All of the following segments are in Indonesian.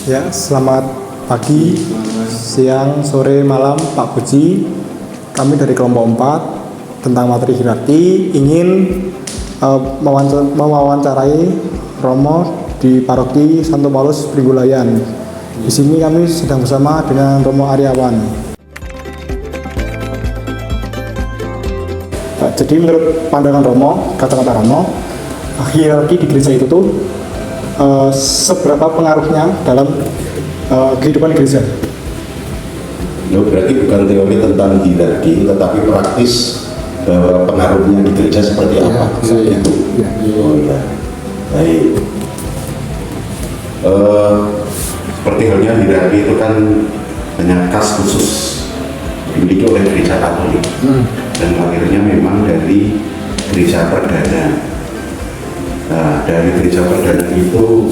Ya, selamat pagi, siang, sore, malam, Pak Puji. Kami dari kelompok 4 tentang materi hierarki ingin mewawancarai Romo di Paroki Santo Paulus Pringgulayan. Di sini kami sedang bersama dengan Romo Aryawan. Jadi menurut pandangan Romo, kata-kata Romo, hierarki di gereja itu tuh seberapa pengaruhnya dalam kehidupan gereja? Berarti bukan teori tentang hierarki, tetapi praktis bahwa pengaruhnya di gereja seperti apa? Ya. Oh ya, baik. Seperti halnya hierarki itu kan hanya khas khusus dimiliki oleh gereja Katolik dan lahirnya memang dari gereja perdana. Nah, dari gereja perdana itu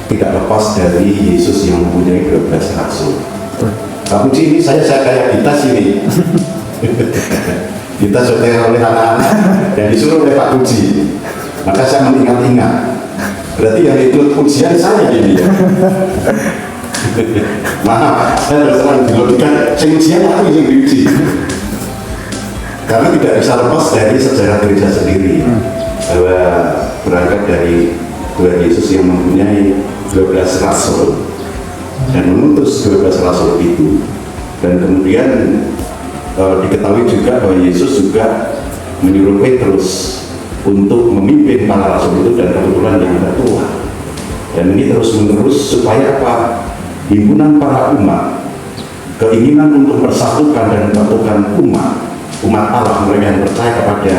tidak lepas dari Yesus yang mempunyai 12 rasul. Pak Puji, ini saya kayak Ditas ini. Ditas sudah oleh anak-anak dan disuruh oleh Pak Puji. Maka saya mengingat-ingat. Berarti yang ikut pujian saya ini ya. Maaf, saya harus terang dilogika. Saya ujian aku yang diuji. Karena tidak bisa lepas dari sejarah gereja sendiri. Bahwa berangkat dari Tuhan Yesus yang mempunyai 12 rasul dan mengutus 12 rasul itu, dan kemudian diketahui juga bahwa Yesus juga menyuruh Petrus untuk memimpin para rasul itu, dan kebetulan yang tertua, dan ini terus menerus supaya apa? Himpunan para umat, keinginan untuk persatukan dan mempersatukan umat Allah, mereka yang percaya kepada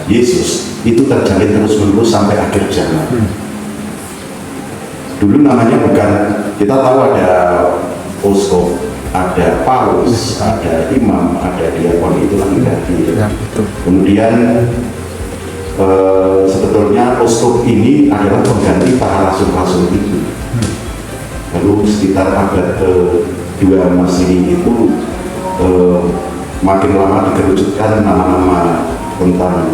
Yesus, itu terjalin terus menerus sampai akhir zaman. Dulu namanya bukan, kita tahu ada Uskup, ada Paus, ada imam, ada diakon, itulah hierarki. Kemudian sebetulnya Uskup ini adalah pengganti para rasul-rasul itu. Lalu sekitar abad ke-2 Masehi itu makin lama dikerucutkan nama-nama tentang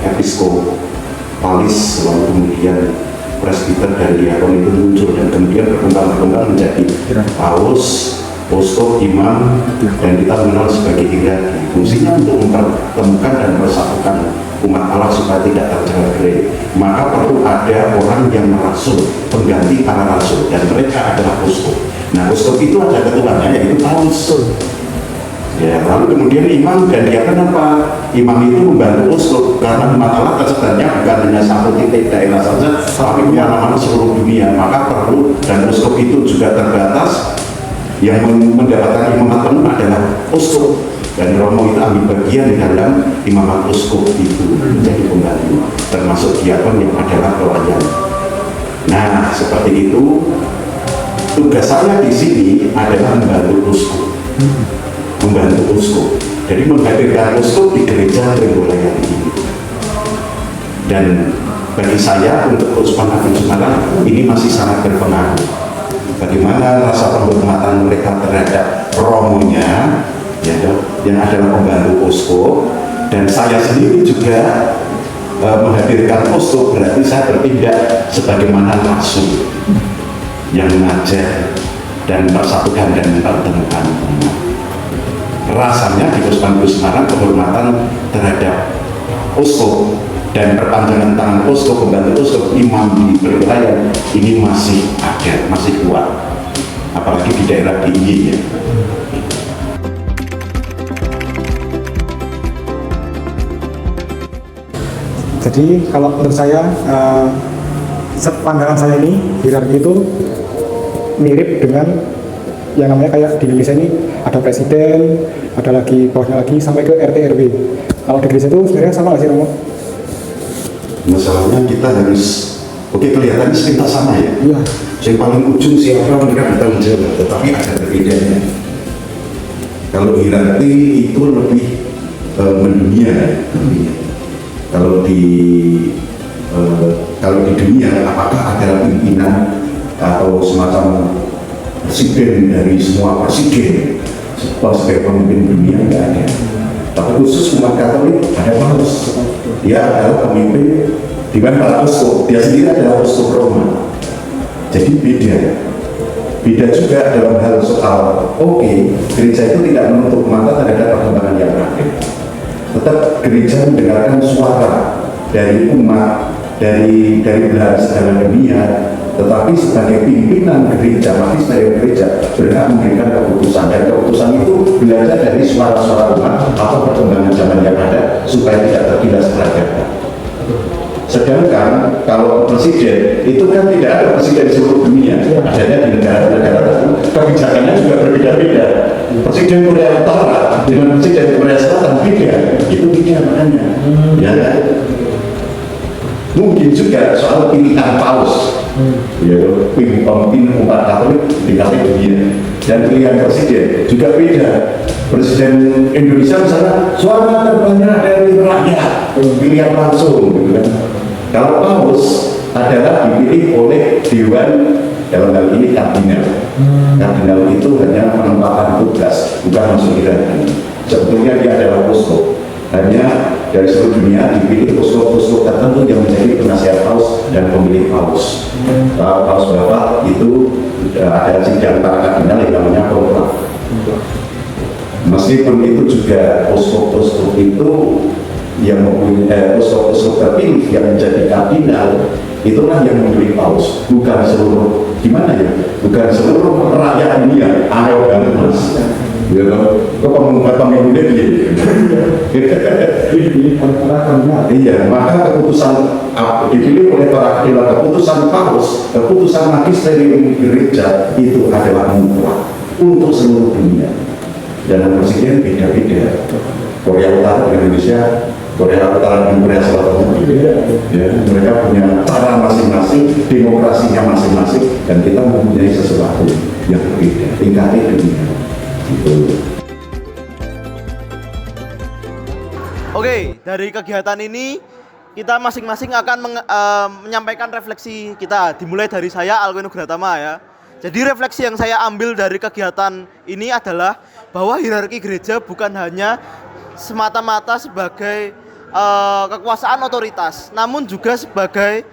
episkopalis, lalu kemudian presbiter dan diakon itu muncul, dan kemudian berkembang menjadi paus, uskup, imam, dan kita mengenal sebagai hierarki. Fungsinya untuk mempertemukan dan mempersatukan umat Allah supaya tidak tercerai-berai. Maka perlu ada orang yang merasul, pengganti para rasul, dan mereka adalah uskup. Nah, uskup itu ada ketuanya, yaitu paus. Ya, lalu kemudian imam dan diakon apa? Imam itu membantu uskup, karena umat Allah tersebarnya bukan hanya satu titik daerah saja, tapi kemana-mana seluruh dunia. Maka perlu, dan uskup itu juga terbatas. Yang mendapatkan imamat penuh adalah uskup, dan Romo itu ambil bagian di dalam imamat uskup itu, menjadi pembantu, termasuk diakon yang adalah pelayan. Nah, seperti itu. Tugas saya di sini adalah membantu uskup. Membantu uskup, jadi menghadirkan uskup di gereja Pringgulayan ini. Dan bagi saya untuk Uskupan Agung Semarang ini masih sangat berpengaruh. Bagaimana rasa penghormatan mereka terhadap romonya, ya, yang adalah pembantu uskup, dan saya sendiri juga menghadirkan uskup, berarti saya bertindak sebagaimana rasul yang mengajar dan persatukan dan mempertemukan umat. Rasanya di Uskupan Agung Semarang kehormatan terhadap uskup dan perpanjangan tangan uskup, pembantu uskup, imam di Pringgulayan ini masih ada, masih kuat, apalagi di daerah DIY ya. Jadi kalau menurut saya, pandangan saya ini hierarki itu mirip dengan yang namanya kayak di Indonesia ini ada presiden, ada lagi bawahnya lagi sampai ke RT RW. Kalau di gereja itu sebenarnya sama nggak sih, Romo? Masalahnya kita harus, kelihatannya sekitar sama ya. Iya. Yang paling ujung siapa mereka bertanggung jawab, tetapi ada perbedaannya. Kalau hierarki itu lebih mendunia. Kalau di dunia, apakah ada pimpinan atau semacam presiden dari semua presiden sebagai pemimpin dunia? Nggak ada. Tapi khusus umat Katolik ada paus, dia adalah pemimpin Dewan Para Uskup, dia sendiri adalah uskup Roma. Jadi beda. Beda juga dalam hal soal, gereja itu tidak menutup mata terhadap perkembangan yang ada. Tetap gereja mendengarkan suara dari umat, dari belahan segala dunia, tetapi sebagai pimpinan gereja, mati sebagai gereja berhak memberikan keputusan, dan keputusan itu belajar dari suara-suara umat atau perkembangan zaman yang ada supaya tidak tergilas peradaban. Sedangkan kalau presiden itu kan tidak ada presiden seluruh dunia, adanya di negara-negara tertentu, kebijakannya juga berbeda-beda. Presiden Korea Utara dengan presiden Korea Selatan beda, itu beda makanya. Ya kan? Mungkin juga soal pilihan paus, ya, pemimpin umat Katolik di dunia, dan pilihan presiden juga beda. Presiden Indonesia misalnya suara terbanyak dari rakyat, pilihan langsung, gitu kan. Kalau paus adalah dipilih oleh dewan, dalam hal ini kardinal. Kardinal itu hanya menempatkan tugas, bukan masuk hierarki. Sebetulnya dia adalah uskup. Hanya dari seluruh dunia dipilih uskup-uskup tertentu yang menjadi penasihat paus dan pemilih paus. Paus Bapak itu ada sidang para kardinal yang namanya konklaf. Meskipun itu juga uskup-uskup itu yang mempunyai uskup terpilih yang menjadi kardinal, itulah yang memilih paus, bukan seluruh, gimana ya, bukan seluruh rakyat dunia. Aneh banget mas, ya kok pemimpinnya dia dipilih oleh para kardinal. Iya, maka keputusan dipilih oleh para kardinal, keputusan paus, keputusan magisterium gereja itu adalah mutlak untuk seluruh dunia. Dan presiden beda-beda. Korea Utara dengan Indonesia, Korea Utara dan Korea Selatan berbeda. Ya, mereka punya cara masing-masing, demokrasinya masing-masing, dan kita mempunyai sesuatu yang berbeda. Tingkatnya dunia. Gitu. Oke, dari kegiatan ini kita masing-masing akan menyampaikan refleksi kita. Dimulai dari saya, Alwin Nugratama ya. Jadi refleksi yang saya ambil dari kegiatan ini adalah bahwa hierarki gereja bukan hanya semata-mata sebagai kekuasaan otoritas, namun juga sebagai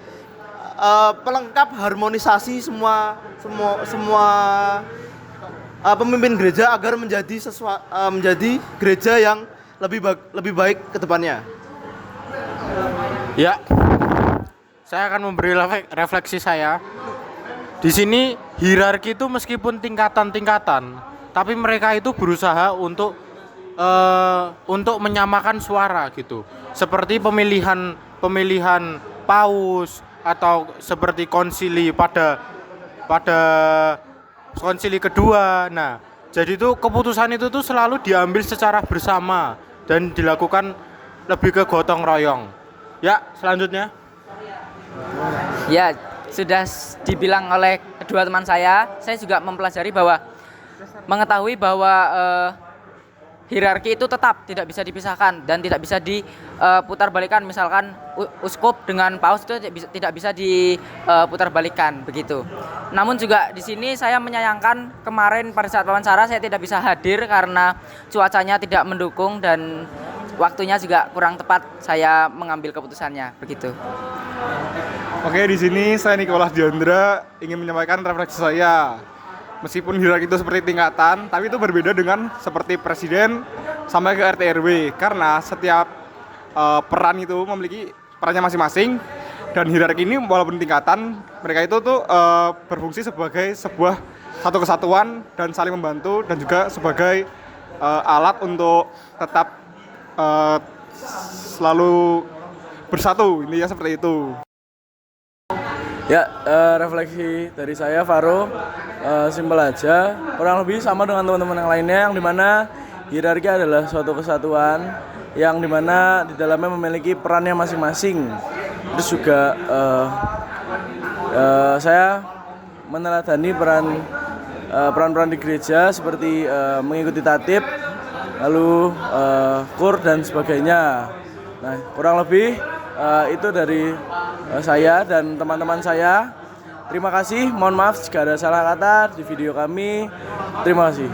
pelengkap harmonisasi semua pemimpin gereja agar menjadi gereja yang lebih baik ke depannya. Ya, saya akan memberi refleksi saya. Di sini hierarki itu meskipun tingkatan-tingkatan, tapi mereka itu berusaha untuk menyamakan suara gitu. Seperti pemilihan paus atau seperti konsili pada konsili kedua. Nah, jadi itu keputusan itu tuh selalu diambil secara bersama dan dilakukan lebih ke gotong royong. Ya, selanjutnya. Ya, sudah dibilang oleh kedua teman saya juga mempelajari bahwa mengetahui bahwa hierarki itu tetap tidak bisa dipisahkan dan tidak bisa diputarbalikkan. Misalkan uskup dengan paus itu tidak bisa diputarbalikkan begitu. Namun juga di sini saya menyayangkan kemarin pada saat wawancara saya tidak bisa hadir karena cuacanya tidak mendukung dan waktunya juga kurang tepat saya mengambil keputusannya begitu. Oke, di sini saya Nikolas Diandra ingin menyampaikan refleksi saya. Meskipun hierarki itu seperti tingkatan, tapi itu berbeda dengan seperti presiden sampai ke RT RW, karena setiap peran itu memiliki perannya masing-masing, dan hierarki ini walaupun tingkatan, mereka itu tuh berfungsi sebagai sebuah satu kesatuan dan saling membantu, dan juga sebagai alat untuk tetap selalu bersatu, intinya seperti itu. Ya, refleksi dari saya Faro, simpel aja, kurang lebih sama dengan teman-teman yang lainnya, yang dimana hierarki adalah suatu kesatuan yang dimana di dalamnya memiliki perannya masing-masing. Terus juga saya meneladani peran-peran di gereja seperti mengikuti tatib, lalu kur dan sebagainya. Nah, kurang lebih itu dari saya dan teman-teman saya. Terima kasih, mohon maaf jika ada salah kata di video kami. Terima kasih.